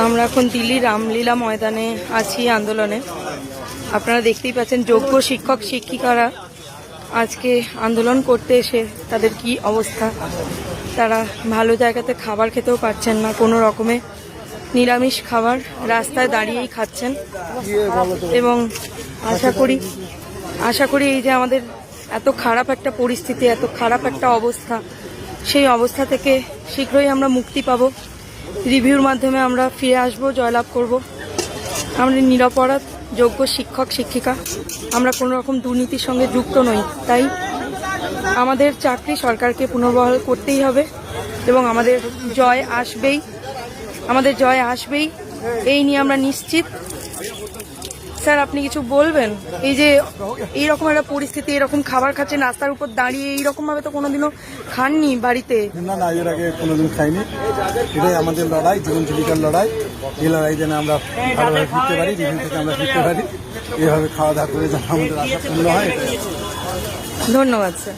আমরা এখন দিল্লির রামলীলা ময়দানে আছি আন্দোলনে। আপনারা দেখতেই পাচ্ছেন যোগ্য শিক্ষক শিক্ষিকারা আজকে আন্দোলন করতে এসে তাদের কি অবস্থা। তারা ভালো জায়গাতে খাবার খেতেও পাচ্ছেন না, কোনো রকমে নিরামিষ খাবার রাস্তায় দাঁড়িয়েই খাচ্ছেন। এবং আশা করি এই যে আমাদের এত খারাপ একটা পরিস্থিতি, এত খারাপ একটা অবস্থা, সেই অবস্থা থেকে শীঘ্রই আমরা মুক্তি পাবো। রিভিউর মাধ্যমে আমরা ফিরে আসবো, জয়লাভ করব। আমরা নিরপরাধ যোগ্য শিক্ষক শিক্ষিকা, আমরা কোনো রকম দুর্নীতির সঙ্গে যুক্ত নই। তাই আমাদের চাকরি সরকারকে পুনর্বহাল করতেই হবে এবং আমাদের জয় আসবেই, এই নিয়ে আমরা নিশ্চিত। স্যার, আপনি কিছু বলবেন? এই যে এইরকম একটা পরিস্থিতি, এরকম খাবার খাচ্ছেন রাস্তার উপর দাঁড়িয়ে, এইরকম ভাবে তো কোনোদিনও খাননি বাড়িতে? না, এর আগে কোনোদিন খাইনি। এটাই আমাদের লড়াই, জীবন জীবিকার লড়াই। এই লড়াই যেন আমরা ভালোভাবে ফিরতে পারি, জীবন থেকে আমরা ফিরতে পারি, এভাবে খাওয়া দাওয়া করে যেন আমাদের আশা পূর্ণ হয়। ধন্যবাদ স্যার।